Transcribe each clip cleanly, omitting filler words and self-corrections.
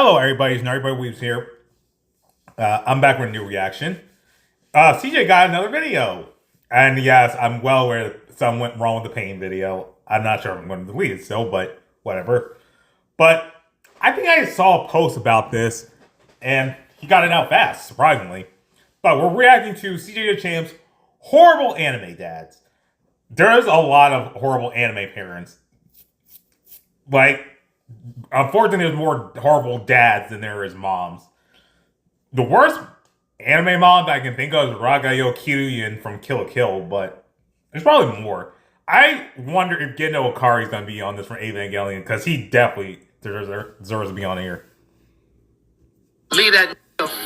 Hello, everybody. It's Everybody Weaves here. I'm back with a new reaction. CJ got another video. And yes, I'm well aware that something went wrong with the pain video. I'm not sure if I'm going to delete it still, but whatever. But I think I saw a post about this, and he got it out fast, surprisingly. But we're reacting to CJ the Champ's horrible anime dads. There's a lot of horrible anime parents. Like, unfortunately, there's more horrible dads than there is moms. The worst anime mom that I can think of is Ragayo Kiryuin from Kill la Kill, but there's probably more. I wonder if Gendo Ikari is going to be on this from Evangelion, because he definitely deserves to be on here. Leave that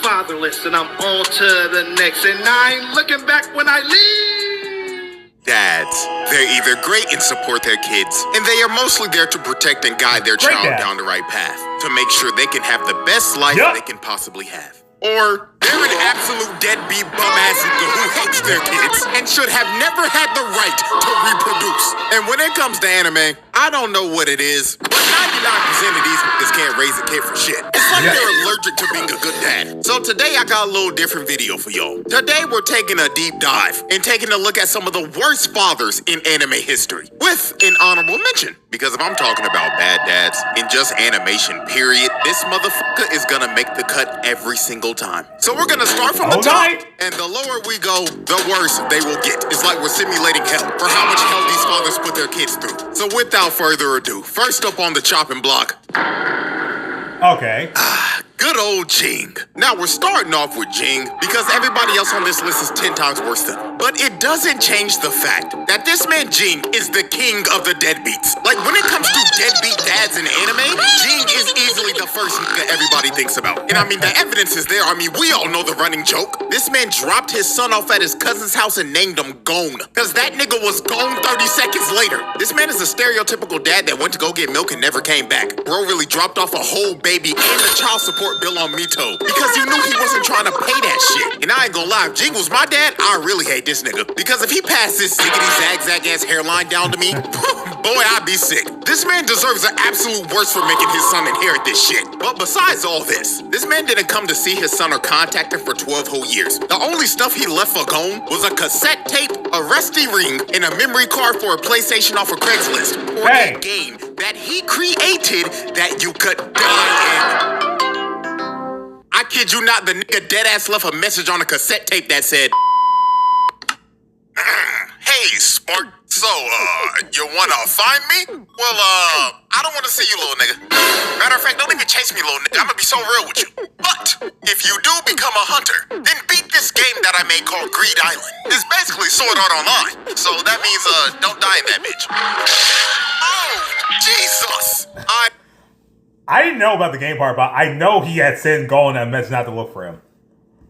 fatherless, and I'm on to the next, and I ain't looking back when I leave. Dads. They're either great and support their kids, and they are mostly there to protect and guide their child down the right path, to make sure they can have the best life they can possibly have. Or they're an absolute deadbeat bum-ass nigga who hates their kids and should have never had the right to reproduce. And when it comes to anime, I don't know what it is, but 99% of these niggas can't raise a kid for shit. It's like they're allergic to being a good dad. So today I got a little different video for y'all. Today we're taking a deep dive and taking a look at some of the worst fathers in anime history, with an honorable mention. Because if I'm talking about bad dads in just animation, period, this motherfucker is gonna make the cut every single time. So we're gonna start from the top, and the lower we go, the worse they will get. It's like we're simulating hell for how much hell these fathers put their kids through. So without further ado, first up on the chopping block. Okay. Good old Jing. Now we're starting off with Jing because everybody else on this list is 10 times worse than him. But it doesn't change the fact that this man Jing is the king of the deadbeats. Like when it comes to deadbeat dads in anime, Jing is easily the first nigga everybody thinks about. And I mean, the evidence is there. I mean, we all know the running joke. This man dropped his son off at his cousin's house and named him Gon. Cause that nigga was gone 30 seconds later. This man is a stereotypical dad that went to go get milk and never came back. Bro really dropped off a whole baby and the child support bill on Mito because he knew he wasn't trying to pay that shit. And I ain't gonna lie, if Jing was my dad, I really hate this nigga. Because if he passed this ziggity zag ass hairline down to me, boy, I'd be sick. This man deserves the absolute worst for making his son inherit this shit. But besides all this man didn't come to see his son or contact him for 12 whole years. The only stuff he left for Gon was a cassette tape, a rusty ring, and a memory card for a PlayStation off of Craigslist. Or a game that he created that you could die in. I kid you not, the nigga deadass left a message on a cassette tape that said, "Hey, Spark, so, you wanna find me? Well, I don't wanna see you, little nigga. Matter of fact, don't even chase me, little nigga. I'm gonna be so real with you. But, if you do become a hunter, then beat this game that I made called Greed Island. It's basically Sword Art Online. So that means, don't die in that bitch." Oh, Jesus! I didn't know about the game part, but I know he had sent Gon a message not to look for him.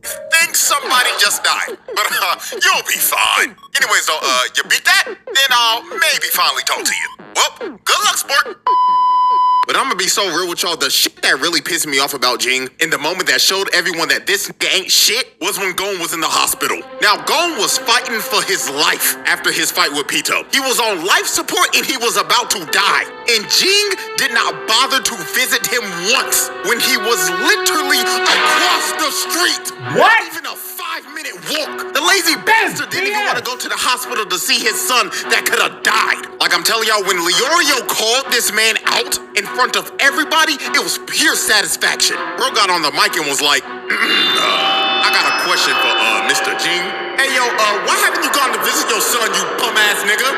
Think somebody just died, but you'll be fine. Anyways, though, you beat that? Then I'll maybe finally talk to you. Well, good luck, sport. But I'm gonna be so real with y'all, the shit that really pissed me off about Jing in the moment that showed everyone that this nigga ain't shit was when Gon was in the hospital. Now, Gon was fighting for his life after his fight with Pito. He was on life support and he was about to die. And Jing did not bother to visit him once when he was literally across the street. What? Not even a 5-minute walk. The lazy bastard didn't even want to go to the hospital to see his son that could have died. Like I'm telling y'all, when Leorio called this man out in front of everybody, it was pure satisfaction. Bro got on the mic and was like, I got a question for Mr. Jing. Hey yo, why haven't you gone to visit your son, you bum ass nigga?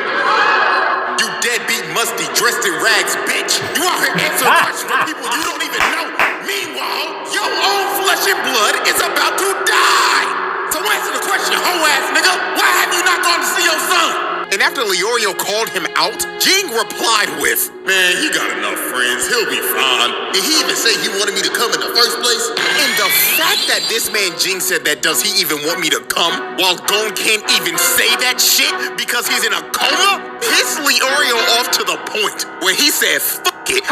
You deadbeat, musty, dressed in rags, bitch. You out here answering questions from people you don't even know. Meanwhile, your own flesh and blood is about to die. So answer the question, hoe ass nigga. Why have you not gone to see your son? And after Leorio called him out, Jing replied with, "Man, he got enough friends. He'll be fine. Did he even say he wanted me to come in the first place?" And the fact that this man Jing said that, does he even want me to come, while Gon can't even say that shit because he's in a coma, pissed Leorio off to the point where he said, "Fuck it."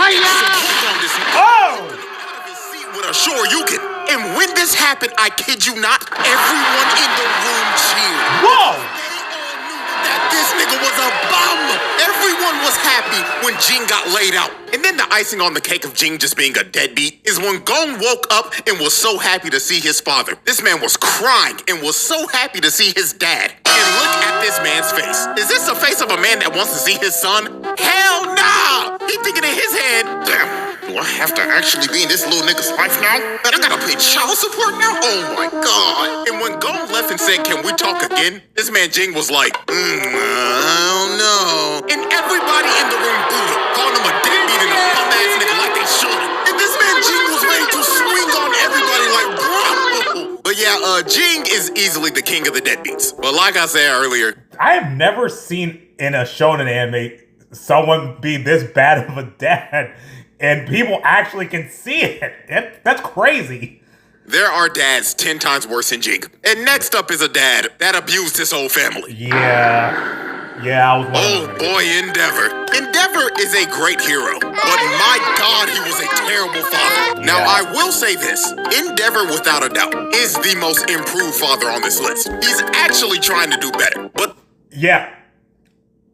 With a Shoryuken. And when this happened, I kid you not, everyone in the room cheered. Whoa! They all knew that this nigga was a bum. Every Everyone was happy when Jing got laid out. And then the icing on the cake of Jing just being a deadbeat is when Gong woke up and was so happy to see his father. This man was crying and was so happy to see his dad. And look at this man's face. Is this the face of a man that wants to see his son? Hell nah! He thinking in his head, damn, do I have to actually be in this little nigga's life now? But I gotta pay child support now? Oh my god. And when Gong left and said, can we talk again? This man Jing was like, I don't know. And everybody in the room booed him, calling him a deadbeat and a bum-ass nigga like they should. And this man Jing was ready to swing on everybody like, bro. But yeah, Jing is easily the king of the deadbeats. But like I said earlier, I have never seen in a shonen anime someone be this bad of a dad, and people actually can see it. That's crazy. there are dads 10 times worse than Jing. And next up is a dad that abused his whole family. Yeah, I was Oh boy, Endeavor. Endeavor is a great hero, but my God, he was a terrible father. Now, I will say this. Endeavor, without a doubt, is the most improved father on this list. He's actually trying to do better, but... Yeah.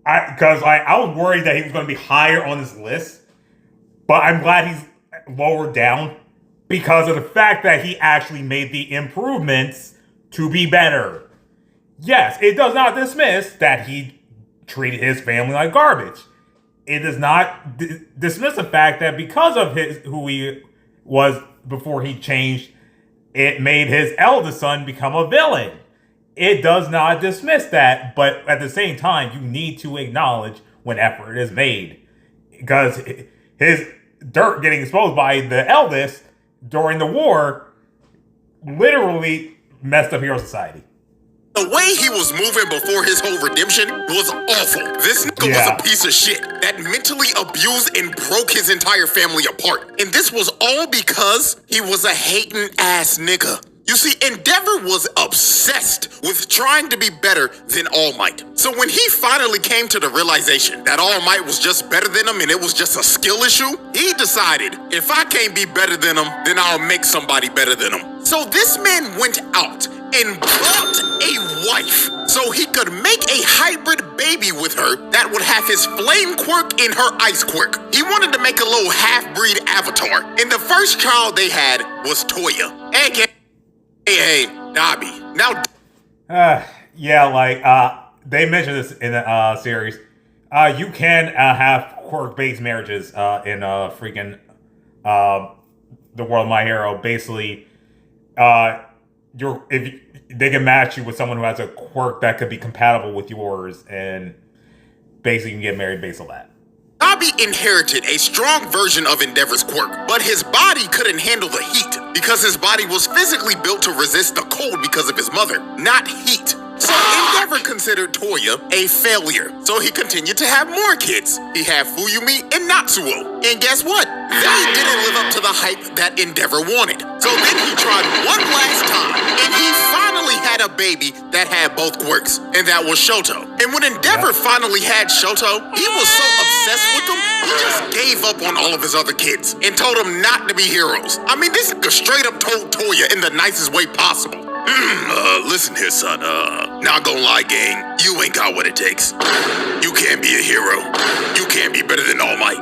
Because I was worried that he was going to be higher on this list, but I'm glad he's lower down because of the fact that he actually made the improvements to be better. Yes, it does not dismiss that he treated his family like garbage. It does not dismiss the fact that because of who he was before he changed, it made his eldest son become a villain. It does not dismiss that, but at the same time, you need to acknowledge when effort is made. Because his dirt getting exposed by the eldest during the war literally messed up Hero Society. The way he was moving before his whole redemption was awful. This nigga was a piece of shit that mentally abused and broke his entire family apart. And this was all because he was a hating ass nigga. You see, Endeavor was obsessed with trying to be better than All Might. So when he finally came to the realization that All Might was just better than him and it was just a skill issue, he decided, if I can't be better than him, then I'll make somebody better than him. So this man went out and bought a wife so he could make a hybrid baby with her that would have his flame quirk and her ice quirk. He wanted to make a little half-breed avatar. And the first child they had was Toya, aka Dabi. Now, they mentioned this in the series. You can have quirk-based marriages in the world of My Hero. Basically, if they can match you with someone who has a quirk that could be compatible with yours, and basically you can get married based on that. Dabi inherited a strong version of Endeavor's quirk, but his body couldn't handle the heat because his body was physically built to resist the cold because of his mother, not heat. So Endeavor considered Toya a failure, so he continued to have more kids. He had Fuyumi and Natsuo. And guess what? They didn't live up to the hype that Endeavor wanted. So then he tried one last time, and he finally had a baby that had both quirks, and that was Shoto. And when Endeavor finally had Shoto, he was so obsessed with him, he just gave up on all of his other kids and told them not to be heroes. I mean, this nigga straight up told Toya in the nicest way possible. Listen here, son, not gonna lie, gang, you ain't got what it takes. You can't be a hero. You can't be better than All Might.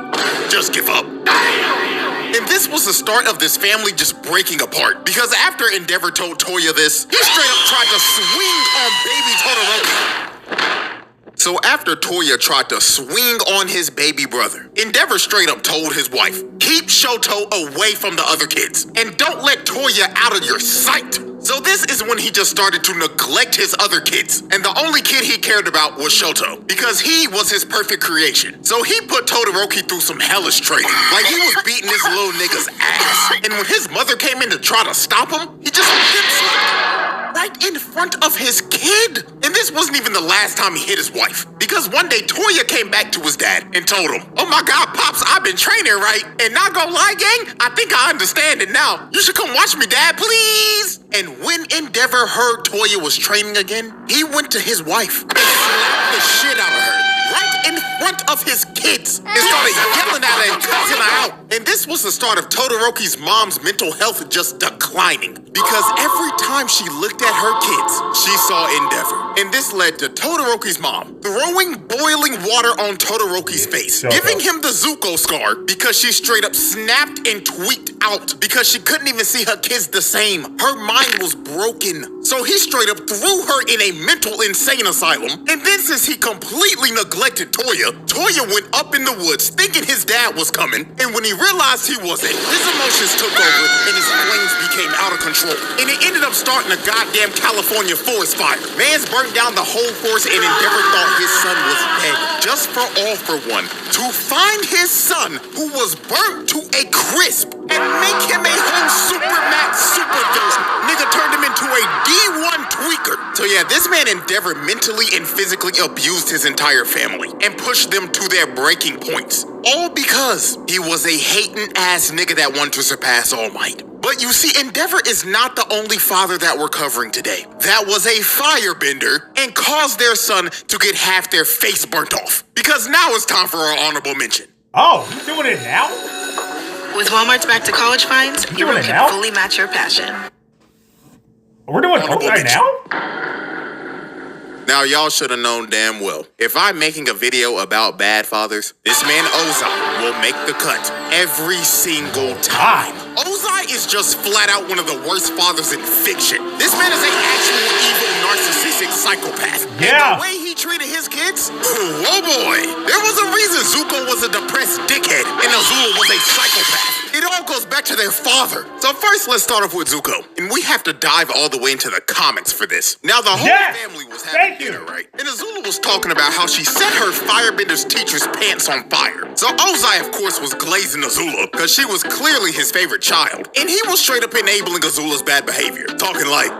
Just give up. And this was the start of this family just breaking apart. Because after Endeavor told Toya this, he straight up tried to swing on baby Todoroki. So after Toya tried to swing on his baby brother, Endeavor straight up told his wife, keep Shoto away from the other kids, and don't let Toya out of your sight. So this is when he just started to neglect his other kids, and the only kid he cared about was Shoto, because he was his perfect creation. So he put Todoroki through some hellish training, like he was beating this little nigga's ass. And when his mother came in to try to stop him, he just hip-slapped right in front of his kid. And this wasn't even the last time he hit his wife, because one day Toya came back to his dad and told him, oh my God, Pops, I've been training right, and not gonna lie, gang, I think I understand it now. You should come watch me, Dad, please. And when Endeavor heard Toya was training again, he went to his wife and slapped the shit out of her right in front of his kids and started yelling at her and cussing her out. And this was the start of Todoroki's mom's mental health just declining. Because every time she looked at her kids, she saw Endeavor. And this led to Todoroki's mom throwing boiling water on Todoroki's face, giving him the Zuko scar because she straight up snapped and tweaked out because she couldn't even see her kids the same. Her mind was broken. So he straight up threw her in a mental insane asylum. And then since he completely neglected Toya, Toya went up in the woods thinking his dad was coming. And when he realized he wasn't, his emotions took over and his flames became out of control. And it ended up starting a goddamn California forest fire. Mans burned down the whole forest and Endeavor thought his son was dead. Just for all for one, to find his son who was burnt to a crisp and make him a whole super max super villain. Nigga turned him into a D1 tweaker. So yeah, this man Endeavor mentally and physically abused his entire family and pushed them to their breaking points. All because he was a hating ass nigga that wanted to surpass All Might. But you see, Endeavor is not the only father that we're covering today. That was a firebender and caused their son to get half their face burnt off. Because now it's time for our honorable mention. Oh, he's doing it now? With Walmart's back to college finds, your work can fully match your passion. We're doing Ozai now? Now, y'all should have known damn well. If I'm making a video about bad fathers, this man Ozai will make the cut every single time. Ozai is just flat out one of the worst fathers in fiction. This man is an actual evil, narcissistic psychopath. Yeah. And the way he treated his kids, whoa boy. There was a reason Zuko was a depressed dickhead and Azula was a psychopath. It all goes back to their father. So first, let's start off with Zuko. And we have to dive all the way into the comics for this. Now, the whole family was having dinner, right? And Azula was talking about how she set her firebender's teacher's pants on fire. So Ozai, of course, was glazing Azula because she was clearly his favorite child. And he was straight up enabling Azula's bad behavior. Talking like,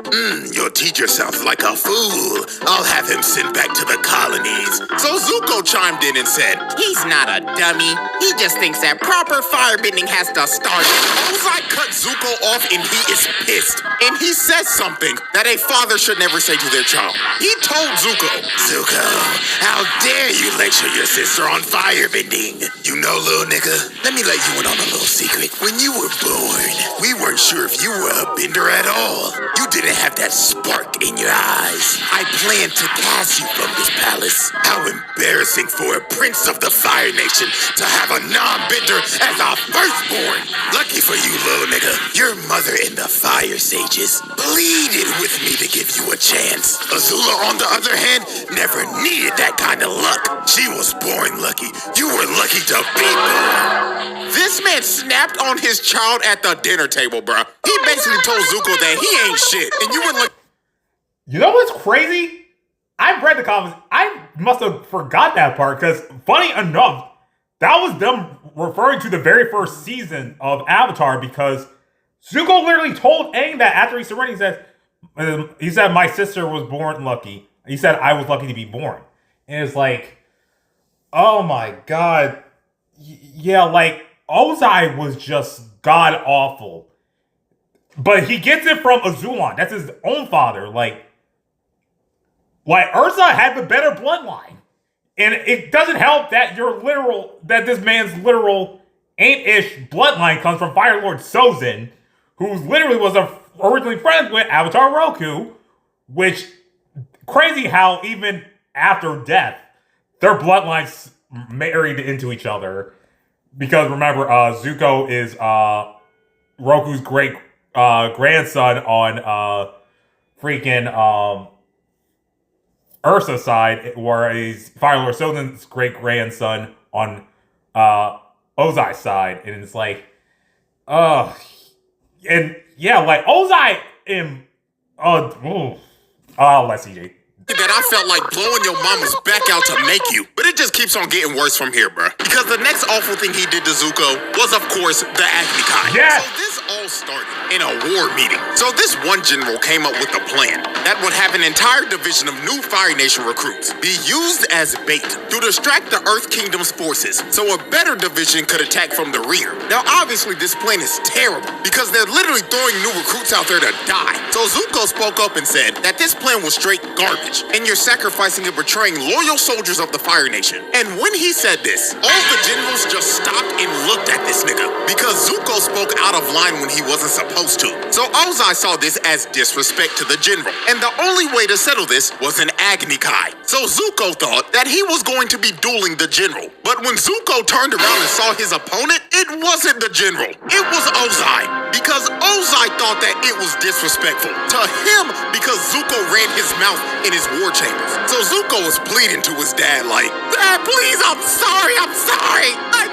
your teacher sounds like a fool. I'll have him sent back to the colonies. So Zuko chimed in and said, he's not a dummy. He just thinks that proper firebending has to start. Ozai cut Zuko off and he is pissed. And he says something that a father should never say to their child. He told Zuko, how dare you lecture your sister on firebending? You know, little nigga, let me let you in on a little secret. When you were born, we weren't sure if you were a bender at all. You didn't have that spark in your eyes. I planned to cast you from this palace. How embarrassing for a prince of the Fire Nation to have a non-bender as our firstborn. Lucky for you, little nigga, your mother and the Fire Sages pleaded with me to give you a chance. Azula, on the other hand, never needed that kind of luck. She was born lucky. You were lucky to be born. This man snapped on his child at the dinner table, bruh. He basically told Zuko that he ain't shit, and you were like... You know what's crazy? I've read the comments. I must have forgot that part, because funny enough, that was them referring to the very first season of Avatar, because Zuko literally told Aang that after he surrendered, he said, my sister was born lucky. He said, I was lucky to be born. And it's like, oh my god. Yeah, like, Ozai was just god-awful. But he gets it from Azulon. That's his own father. Like Urza had the better bloodline. And it doesn't help that that this man's literal Ain't-ish bloodline comes from Fire Lord Sozin, who literally was originally friends with Avatar Roku, which, crazy how even after death, their bloodlines married into each other. Because remember, Zuko is Roku's great grandson on freaking Ursa's side, whereas Fire Lord Sozin's great grandson on Ozai's side. And it's like, and yeah, like Ozai and let's see. That I felt like blowing your mama's back out to make you. But it just keeps on getting worse from here, bruh. Because the next awful thing he did to Zuko was, of course, the acne kind. Yes! So this all started in a war meeting. So this one general came up with a plan that would have an entire division of new Fire Nation recruits be used as bait to distract the Earth Kingdom's forces so a better division could attack from the rear. Now obviously this plan is terrible because they're literally throwing new recruits out there to die. So Zuko spoke up and said that this plan was straight garbage and you're sacrificing and betraying loyal soldiers of the Fire Nation. And when he said this, all the generals just stopped and looked at this nigga because Zuko spoke out of line when he wasn't supposed to. So Ozai saw this as disrespect to the general, and the only way to settle this was an Agni Kai. So Zuko thought that he was going to be dueling the general, but when Zuko turned around and saw his opponent, it wasn't the general, it was Ozai. Because Ozai thought that it was disrespectful to him because Zuko ran his mouth in his war chambers. So Zuko was pleading to his dad like, "Dad, please, I'm sorry. I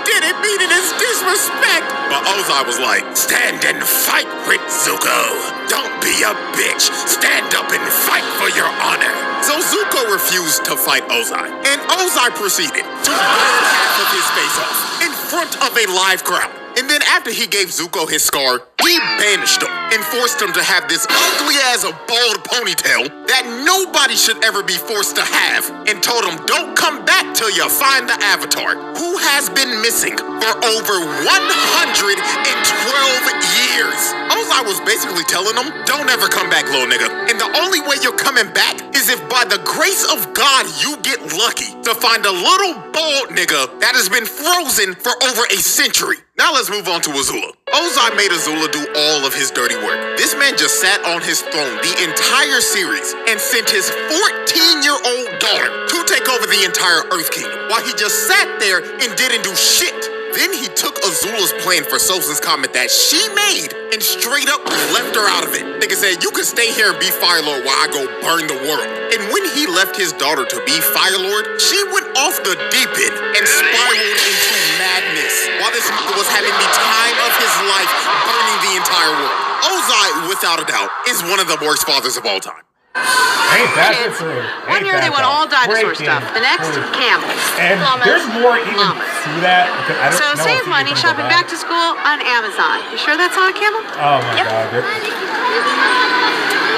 didn't mean it as disrespect." But Ozai was like, "Stand and fight, Rick Zuko. Don't be a bitch. Stand up and fight for your honor." So Zuko refused to fight Ozai, and Ozai proceeded to burn half of his face off in front of a live crowd. And then after he gave Zuko his scar, he banished him and forced him to have this ugly as a bald ponytail that nobody should ever be forced to have, and told him, "Don't come back till you find the Avatar, who has been missing for over 112 years. Ozai was basically telling him, "Don't ever come back, little nigga. And the only way you're coming back is if by the grace of God you get lucky to find a little bald nigga that has been frozen for over a century." Now let's move on to Azula. Ozai made Azula do all of his dirty work. This man just sat on his throne the entire series and sent his 14-year-old daughter to take over the entire Earth Kingdom while he just sat there and didn't do shit. Then he took Azula's plan for Sosa's comet that she made and straight up left her out of it. Nigga said, "You can stay here and be Fire Lord while I go burn the world." And when he left his daughter to be Fire Lord, she went off the deep end and spiraled into madness while this nigga was having the time of his life burning the entire world. Ozai, without a doubt, is one of the worst fathers of all time. Ain't that the truth? One year they want all dinosaur stuff. The next, camels. And llamas, there's more even llamas. to that. Because I don't So know save if you money can go shopping back to school on Amazon. You sure that's not a camel? Oh my God.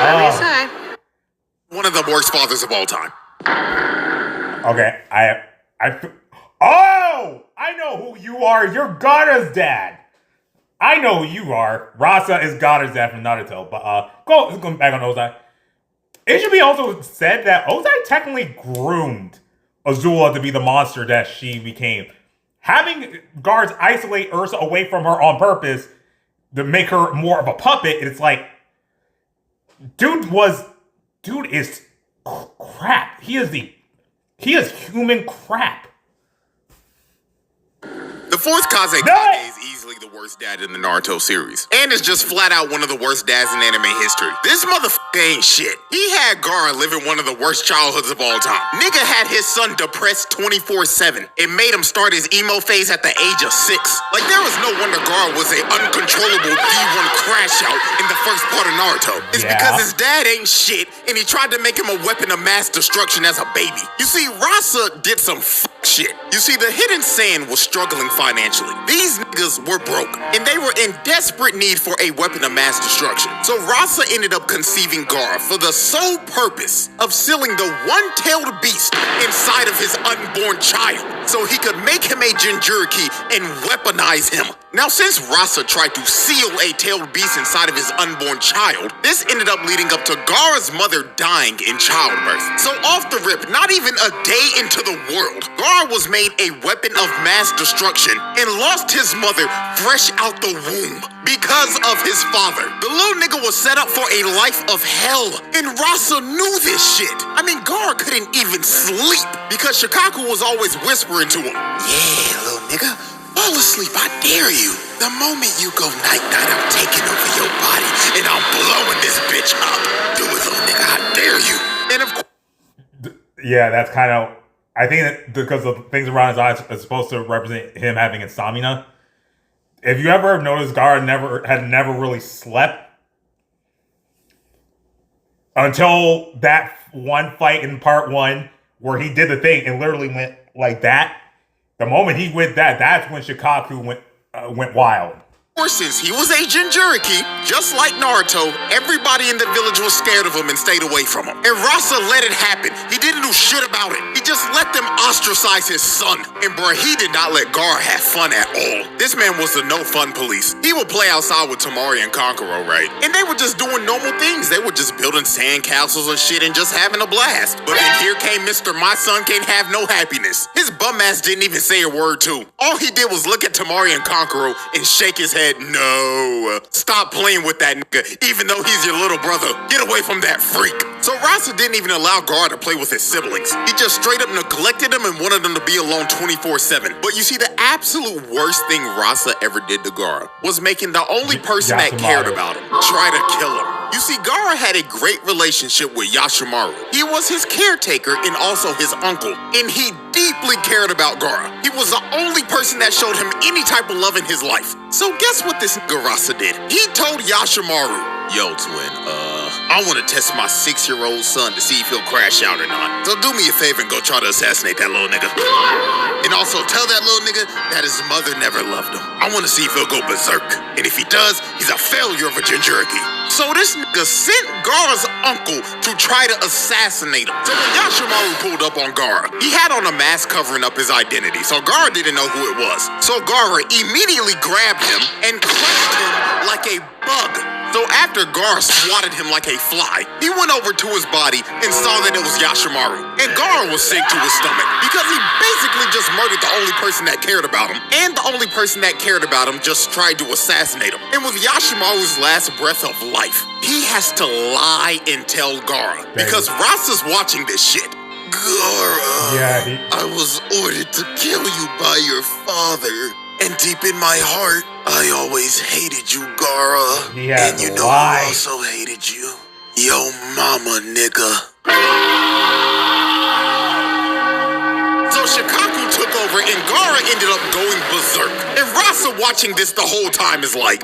What do you say? One of the worst fathers of all time. Okay, oh! I know who you are. You're Gaara's dad. I know who you are. Rasa is Gaara's dad from Naruto. But go back on Ozai. It should be also said that Ozai technically groomed Azula to be the monster that she became. Having guards isolate Ursa away from her on purpose to make her more of a puppet, it's like, dude is crap. He is human crap. The fourth Kazekage is easily the worst dad in the Naruto series, and is just flat out one of the worst dads in anime history. This motherfucker ain't shit. He had Gaara living one of the worst childhoods of all time. Nigga had his son depressed 24/7. It made him start his emo phase at the age of 6. Like, there was no wonder Gaara was an uncontrollable D1 crash out in the first part of Naruto. It's because his dad ain't shit, and he tried to make him a weapon of mass destruction as a baby. You see, Rasa did some shit. You see, the Hidden Sand was struggling financially. These niggas were broke, and they were in desperate need for a weapon of mass destruction. So Rasa ended up conceiving Gaara for the sole purpose of sealing the one-tailed beast inside of his unborn child, so he could make him a Jinchuriki and weaponize him. Now, since Rasa tried to seal a tailed beast inside of his unborn child, this ended up leading up to Gaara's mother dying in childbirth. So off the rip, not even a day into the world, Gaara was made a weapon of mass destruction and lost his mother fresh out the womb because of his father. The little nigga was set up for a life of hell, and Rasa knew this shit. I mean, Gaara couldn't even sleep because Shikaku was always whispering to him, "Yeah, little nigga, fall asleep, I dare you. The moment you go night-night, I'm taking over your body, and I'm blowing this bitch up. Do it, little nigga, I dare you." And of course... Yeah, that's kind of... I think that because the things around his eyes is supposed to represent him having insomnia. If you ever noticed, Gaara had never really slept until that one fight in part 1 where he did the thing and literally went like that. The moment he went that's when Shikaku went wild. Since he was a Jinchuriki, just like Naruto, everybody in the village was scared of him and stayed away from him. And Rasa let it happen. He didn't do shit about it. He just let them ostracize his son. And bruh, he did not let Gaara have fun at all. This man was the no-fun police. He would play outside with Temari and Kankuro, right? And they were just doing normal things. They were just building sandcastles and shit and just having a blast. But then here came Mr. My Son Can't Have No Happiness. His bum ass didn't even say a word too. All he did was look at Temari and Kankuro and shake his head. No, stop playing with that nigga, even though he's your little brother. Get away from that freak. So Rasa didn't even allow Gaara to play with his siblings. He just straight up neglected them and wanted them to be alone 24/7. But you see, the absolute worst thing Rasa ever did to Gaara was making the only person that cared about him try to kill him. You see, Gaara had a great relationship with Yashimaru. He was his caretaker and also his uncle, and he deeply cared about Gaara. He was the only person that showed him any type of love in his life. So guess what this nigga Rasa did? He told Yashimaru, yo, twin, I want to test my 6-year-old son to see if he'll crash out or not. So do me a favor and go try to assassinate that little nigga. And also tell that little nigga that his mother never loved him. I want to see if he'll go berserk. And if he does, he's a failure of a Jinchuriki. So this nigga sent Gaara's uncle to try to assassinate him. So when Yashimaru pulled up on Gaara, he had on a mask covering up his identity, so Gaara didn't know who it was. So Gaara immediately grabbed him and crushed him like a bug. So after Gaara swatted him like a fly, he went over to his body and saw that it was Yashimaru. And Gaara was sick to his stomach because he basically just murdered the only person that cared about him. And the only person that cared about him just tried to assassinate him. And with Yashimaru's last breath of life, he has to lie and tell Gaara because Rasa's watching this shit. Gaara, I was ordered to kill you by your father. And deep in my heart, I always hated you, Gaara. And you know who also hated you? Yo mama, nigga. So Shikaku took over and Gaara ended up going berserk. And Rasa watching this the whole time is like,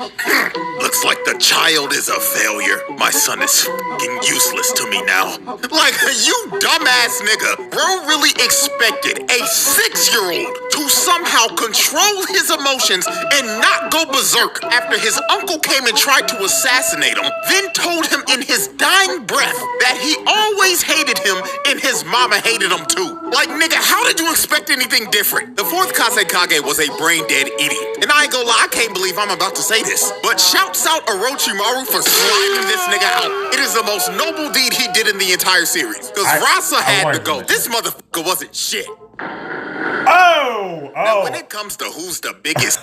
looks like the child is a failure. My son is fucking useless to me now. Like, you dumbass nigga. Bro really expected a 6-year-old to somehow control his emotions and not go berserk after his uncle came and tried to assassinate him, then told him in his dying breath that he always hated him and his mama hated him too. Like, nigga, how did you expect anything different? The 4th Kazekage was a brain-dead idiot. And I ain't gonna lie, I can't believe I'm about to say this, but shouts out Orochimaru for sliding this nigga out. It is the most noble deed he did in the entire series. Because Rasa had to go. This motherfucker wasn't shit. Now, when it comes to who's the biggest...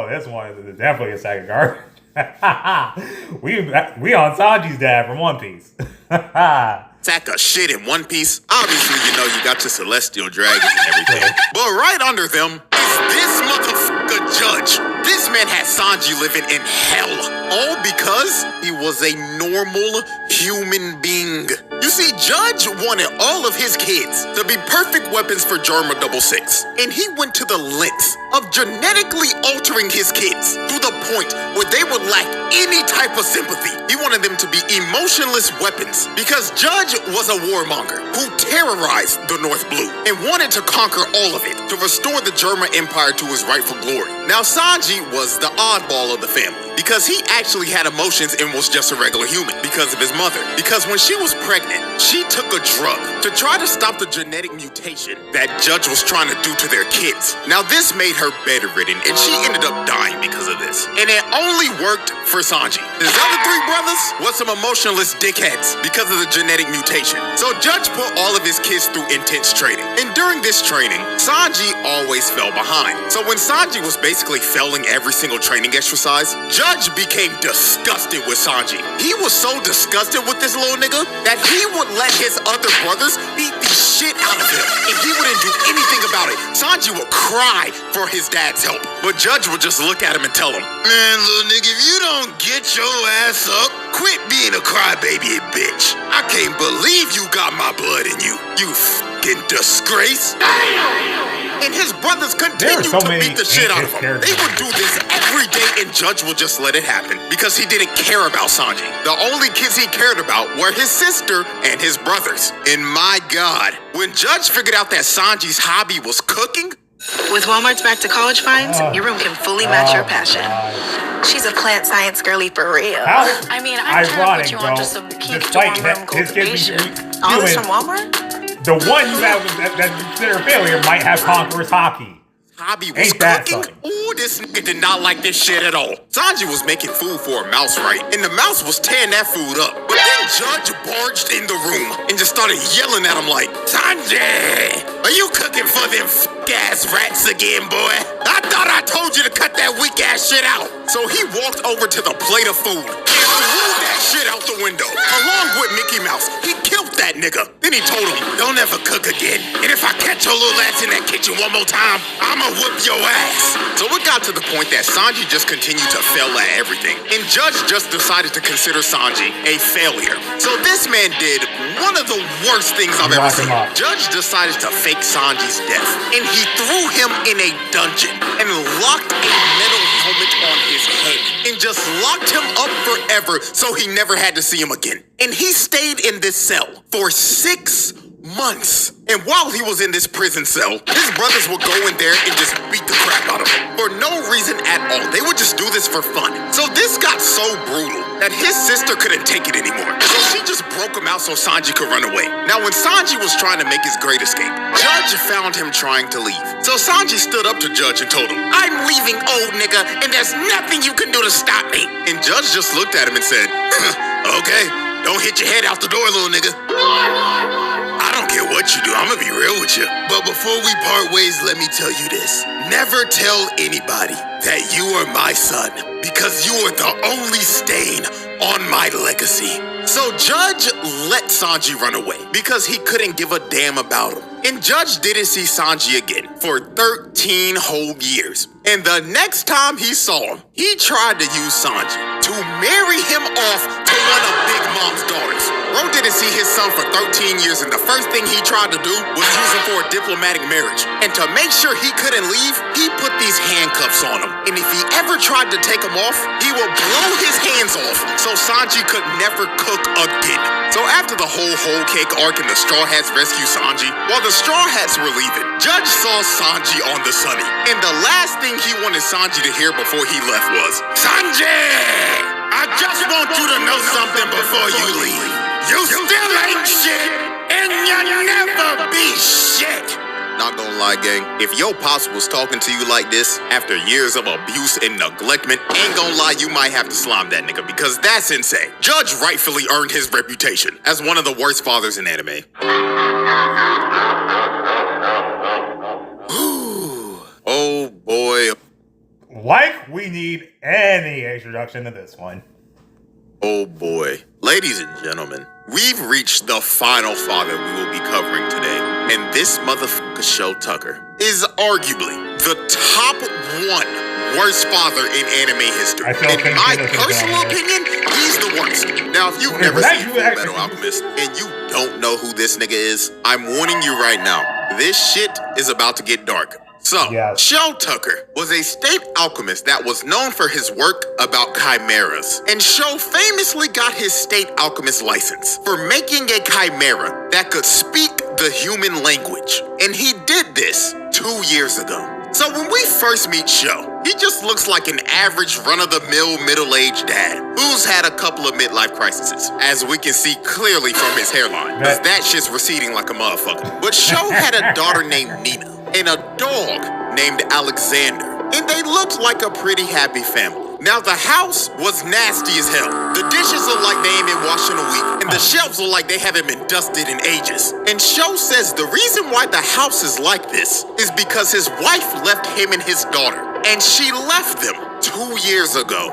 This one is definitely a second guard. we on Sanji's dad from One Piece. Sack of shit in One Piece. Obviously, you know you got your celestial dragons and everything. But right under them is this motherfucker Judge. This man had Sanji living in hell. All because he was a normal human being. You see, Judge wanted all of his kids to be perfect weapons for Germa 66. And he went to the lengths of genetically altering his kids to the point where they would lack any type of sympathy. He wanted them to be emotionless weapons because Judge was a warmonger who terrorized the North Blue and wanted to conquer all of it to restore the Germa Empire to its rightful glory. Now, Sanji was the oddball of the family because he actually had emotions and was just a regular human because of his mother. Because when she was pregnant, she took a drug to try to stop the genetic mutation that Judge was trying to do to their kids. Now, this made her bedridden and she ended up dying because of this. And it only worked for Sanji. His other 3 brothers was some emotionless dickheads because of the genetic mutation. So Judge put all of his kids through intense training. And during this training, Sanji always fell behind. So when Sanji was basically failing every single training exercise, Judge became disgusted with Sanji. He was so disgusted with this little nigga that he would let his other brothers beat the shit out of him. And he wouldn't do anything about it. Sanji would cry for his dad's help. But Judge would just look at him and tell him, man, little nigga, if you don't get your ass up, quit being a crybaby and bitch. I can't believe you got my blood in you. You fucking disgrace. And his brothers continued to beat the shit out of him. They would do this every day and Judge would just let it happen because he didn't care about Sanji. The only kids he cared about were his sister and his brothers. And my God, when Judge figured out that Sanji's hobby was cooking, With Walmart's back to college finds, your room can fully match your passion. She's a plant science girly for real. How I mean, I'm trying to put you bro. onto some peak Despite dorm room his kids cultivation. All this from Walmart? the one you have that you consider a failure might have Conqueror's hockey. Hobby was Ain't that cooking. funny? Ooh, this nigga did not like this shit at all. Sanji was making food for a mouse, right? And the mouse was tearing that food up. But then Judge barged in the room and just started yelling at him like, Sanji, are you cooking for them f***ass rats again, boy? I thought I told you to cut that weak-ass shit out. So he walked over to the plate of food and threw that shit out the window. Along with Mickey Mouse, he killed that nigga. Then he told him, don't ever cook again. And if I catch your little ass in that kitchen one more time, I'ma whoop your ass. So it got to the point that Sanji just continued to fail at everything. And Judge just decided to consider Sanji a failure. So this man did one of the worst things I've ever seen. Judge decided to fake Sanji's death. And he threw him in a dungeon and locked a metal helmet on his head. And just locked him up forever so he never had to see him again. And he stayed in this cell for 6 months. And while he was in this prison cell, his brothers would go in there and just beat the crap out of him for no reason at all. They would just do this for fun. So this got so brutal that his sister couldn't take it anymore. So she just broke him out so Sanji could run away. Now when Sanji was trying to make his great escape, Judge found him trying to leave. So Sanji stood up to Judge and told him, I'm leaving, old nigga, and there's nothing you can do to stop me. And Judge just looked at him and said, okay, don't hit your head out the door, little nigga. I don't care what you do, I'm gonna be real with you. But before we part ways, let me tell you this. Never tell anybody that you are my son, because you are the only stain on my legacy. So Judge let Sanji run away because he couldn't give a damn about him. And Judge didn't see Sanji again for 13 whole years. And the next time he saw him, he tried to use Sanji to marry him off to one of Big Mom's daughters. Ro didn't see his son for 13 years, and the first thing he tried to do was use him for a diplomatic marriage. And to make sure he couldn't leave, he put these handcuffs on him. And if he ever tried to take them off, he would blow his hands off so Sanji could never cook again. So after the whole cake arc and the Straw Hats rescue Sanji, while the Straw Hats were leaving, Judge saw Sanji on the Sunny. And the last thing he wanted Sanji to hear before he left was, Sanji! I just want you to know something before you leave. You still ain't shit, and you'll never be shit. Not gonna lie, gang, if your pops was talking to you like this after years of abuse and neglectment, ain't gonna lie, you might have to slime that nigga, because that's insane. Judge rightfully earned his reputation as one of the worst fathers in anime. Oh boy. Like we need any introduction to this one. Oh boy. Ladies and gentlemen, we've reached the final father we will be covering today. And this motherfucker, Show Tucker, is arguably the top one worst father in anime history. In my personal opinion, he's the worst. Now, if you've never seen Full Metal Alchemist and you don't know who this nigga is, I'm warning you right now. This shit is about to get dark. So, Show Tucker was a state alchemist that was known for his work about chimeras. And Show famously got his state alchemist license for making a chimera that could speak the human language. And he did this 2 years ago. So when we first meet Show, he just looks like an average run-of-the-mill middle-aged dad who's had a couple of midlife crises, as we can see clearly from his hairline, because that shit's receding like a motherfucker. But Show had a daughter named Nina and a dog named Alexander, and they looked like a pretty happy family. Now, the house was nasty as hell. The dishes look like they ain't been washed in a week, and the shelves look like they haven't been dusted in ages. And Show says the reason why the house is like this is because his wife left him and his daughter, and she left them 2 years ago.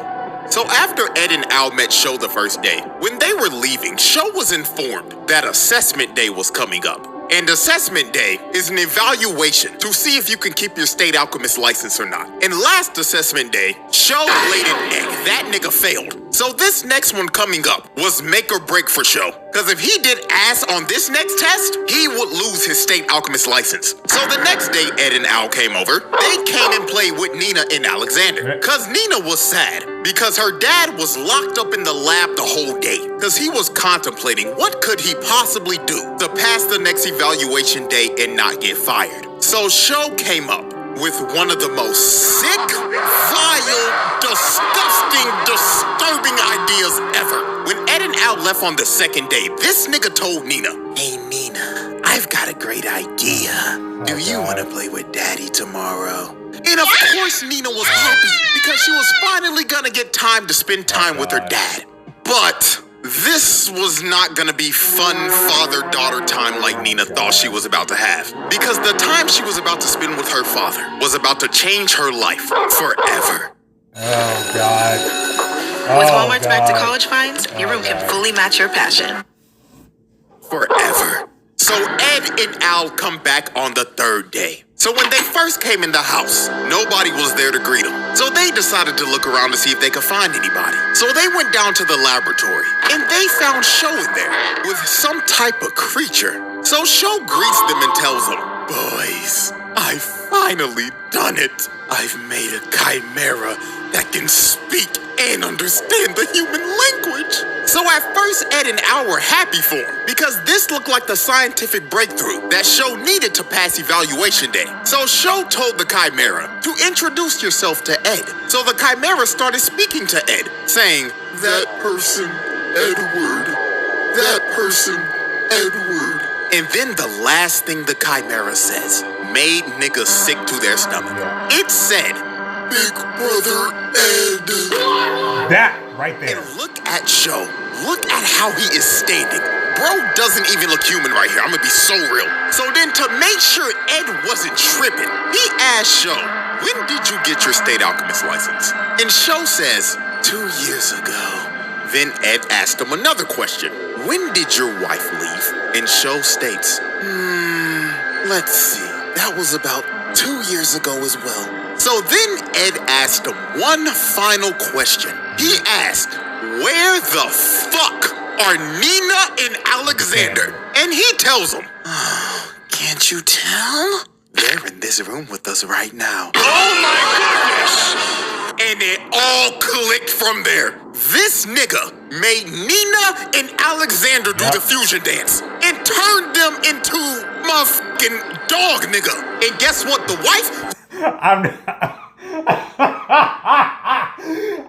So after Ed and Al met Show the first day, when they were leaving, Show was informed that assessment day was coming up. And assessment day is an evaluation to see if you can keep your state alchemist license or not. And last assessment day, Show laid an egg. That nigga failed. So this next one coming up was make or break for Show. Because if he did ass on this next test, he would lose his state alchemist license. So the next day Ed and Al came over, they came and played with Nina and Alexander. Because Nina was sad because her dad was locked up in the lab the whole day. Because he was contemplating what could he possibly do to pass the next evaluation day and not get fired. So Show came up with one of the most sick, vile, disgusting, disturbing ideas ever. When Ed and Al left on the second day, this nigga told Nina, "Hey Nina, I've got a great idea. Do you want to play with Daddy tomorrow?" And of course Nina was happy because she was finally gonna get time to spend time with her dad. But this was not gonna be fun father-daughter time like Nina thought she was about to have. Because the time she was about to spend with her father was about to change her life forever. Oh, God. With Walmart's back to college finds, your room can fully match your passion. Forever. So Ed and Al come back on the third day. So when they first came in the house, nobody was there to greet them. So they decided to look around to see if they could find anybody. So they went down to the laboratory, and they found Sho in there with some type of creature. So Sho greets them and tells them, "Boys, I've finally done it. I've made a chimera that can speak and understand the human language." So at first, Ed and Al were happy for him because this looked like the scientific breakthrough that Sho needed to pass evaluation day. So Sho told the chimera to introduce yourself to Ed. So the chimera started speaking to Ed, saying, "That person, Edward. That person, Edward." And then the last thing the chimera says made niggas sick to their stomach. It said, "Big brother Ed." That right there. And look at Sho. Look at how he is standing. Bro doesn't even look human right here. I'm gonna be so real. So then to make sure Ed wasn't tripping, he asked Sho, "When did you get your state alchemist license?" And Sho says, 2 years ago. Then Ed asked him another question. "When did your wife leave?" And Sho states, let's see. That was about 2 years ago as well. So then Ed asked him one final question. He asked, "Where the fuck are Nina and Alexander?" And he tells him, "Can't you tell? They're in this room with us right now." Oh my goodness! And it all clicked from there. This nigga made Nina and Alexander do the fusion dance and turned them into motherfucking dog nigga. And guess what? The wife...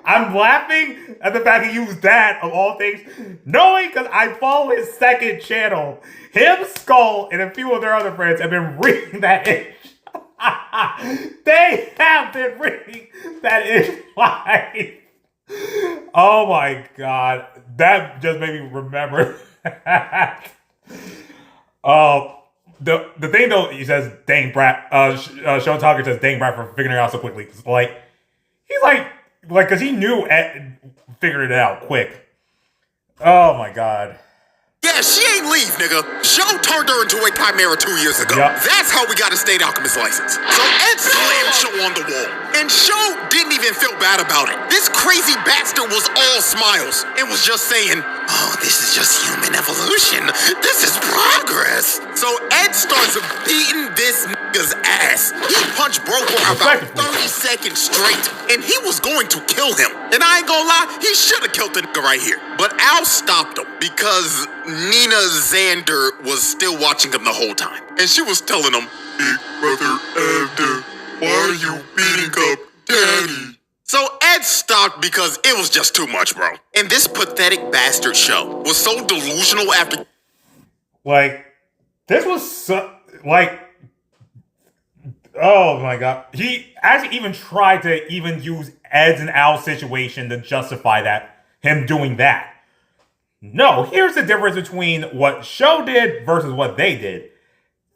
I'm laughing at the fact he used that of all things, knowing because I follow his second channel. Him, Skull, and a few of their other friends have been reading that itch. They have been reading that itch live. Oh my God, that just made me remember. The thing though, he says, "Dang brat." Sean Tucker says, "Dang brat for figuring it out so quickly." Like he's like, because he knew Ed figured it out quick. Oh my God. Yeah, she ain't leave, nigga. Sho turned her into a chimera 2 years ago. Yep. That's how we got a state alchemist license. So Ed slammed Sho on the wall. And Sho didn't even feel bad about it. This crazy bastard was all smiles and was just saying, "Oh, this is just human evolution. This is progress." So Ed starts beating this nigga's ass. He punched bro for about 30 seconds straight. And he was going to kill him. And I ain't gonna lie, he should have killed the nigga right here. But Al stopped him because Nina Xander was still watching him the whole time. And she was telling him, "Big brother Ed, why are you beating up Daddy?" So Ed stopped because it was just too much, bro. And this pathetic bastard Sho was so delusional after... Like, this was so... Like... Oh my God. He actually even tried to even use Ed's and Al's situation to justify that. Him doing that. No, here's the difference between what Sho did versus what they did.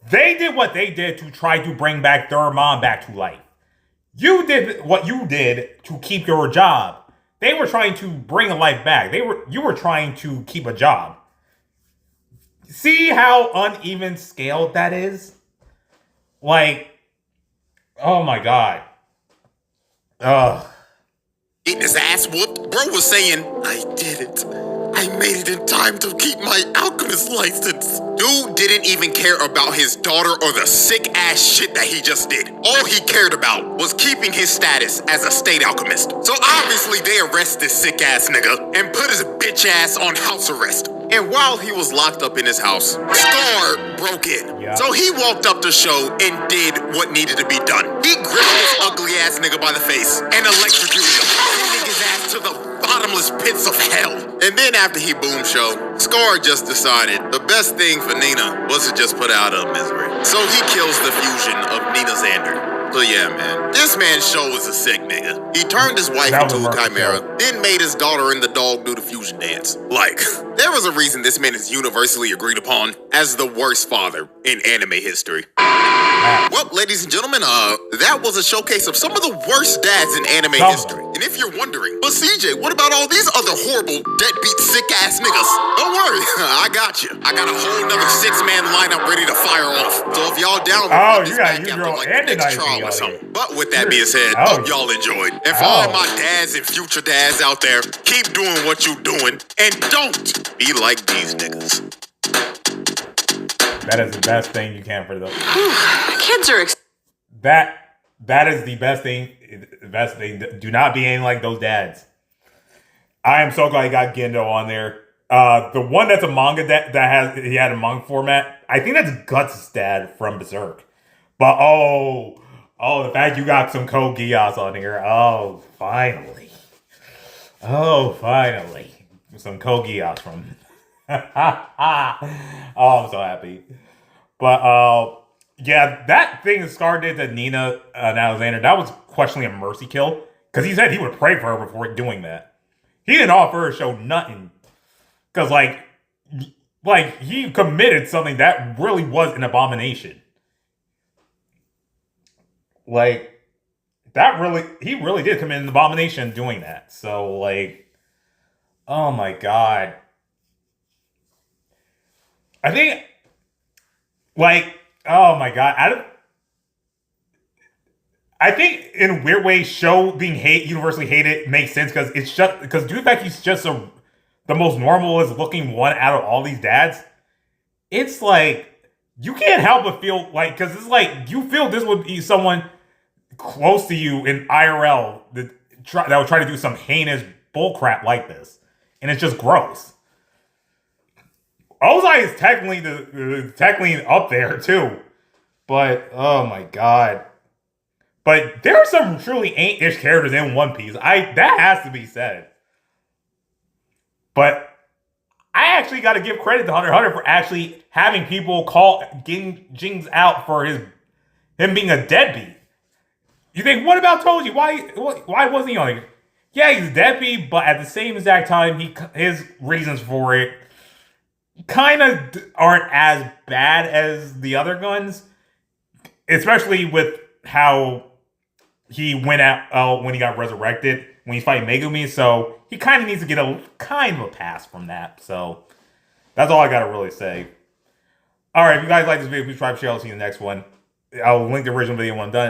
They did what they did to try to bring back their mom back to life. You did what you did to keep your job. They were trying to bring a life back. You were trying to keep a job. See how uneven scaled that is? Like, oh my God. Ugh. Getting his ass whooped, bro was saying, "I did it. I made it in time to keep my alchemist license." Dude didn't even care about his daughter or the sick ass shit that he just did. All he cared about was keeping his status as a state alchemist. So obviously they arrest this sick ass nigga and put his bitch ass on house arrest. And while he was locked up in his house, Scar broke in. Yeah. So he walked up the show and did what needed to be done. He gripped this ugly ass nigga by the face and electrocuted him, sending his ass to the bottomless pits of hell. And then after he boomed show, Scar just decided the best thing for Nina was to just put out of misery. So he kills the fusion of Nina Xander. So yeah, man, this man's show was a sick nigga. He turned his wife into a chimera, then made his daughter and the dog do the fusion dance. Like, there was a reason this man is universally agreed upon as the worst father in anime history. Well, ladies and gentlemen, that was a showcase of some of the worst dads in anime history. And if you're wondering, but CJ, what about all these other horrible, deadbeat, sick-ass niggas? Don't worry, I got you. I got a whole nother 6-man lineup ready to fire off. So if y'all down with this back after like the next trial or something. But with that being said, hope y'all enjoyed. And for all my dads and future dads out there, keep doing what you doing and don't be like these niggas. That is the best thing you can for those. Kids are That is the best thing. The best thing. Do not be anything like those dads. I am so glad you got Gendo on there. The one that's a manga he had a manga format. I think that's Guts' dad from Berserk. But the fact you got some Code Geass on here. Oh, finally. Some Code Geass from. I'm so happy. But yeah, that thing that Scar did to Nina and Alexander, that was questionably a mercy kill. Because he said he would pray for her before doing that. He didn't offer her to show nothing. Because like he committed something that really was an abomination. Like, he really did commit an abomination doing that. So, like, oh my God. I think, like, oh my God. I think in a weird way, show being universally hated makes sense because it's just because due to the fact he's just the most normalist looking one out of all these dads. It's like you can't help but feel like, because it's like you feel this would be someone close to you in IRL that would try to do some heinous bullcrap like this, and it's just gross. Ozai is technically up there too, but oh my God. But there are some truly ain't-ish characters in One Piece. That has to be said. But I actually got to give credit to Hunter x Hunter for actually having people call Jinx out for him being a deadbeat. You think, what about Toji? Why wasn't he on it? Yeah, he's a deadbeat, but at the same exact time, his reasons for it kind of aren't as bad as the other guns. Especially with how he went out when he got resurrected, when he's fighting Megumi, so he kind of needs to get a kind of a pass from that. So that's all I gotta really say. Alright, if you guys like this video, please subscribe, share, I'll see you in the next one. I'll link the original video when I'm done.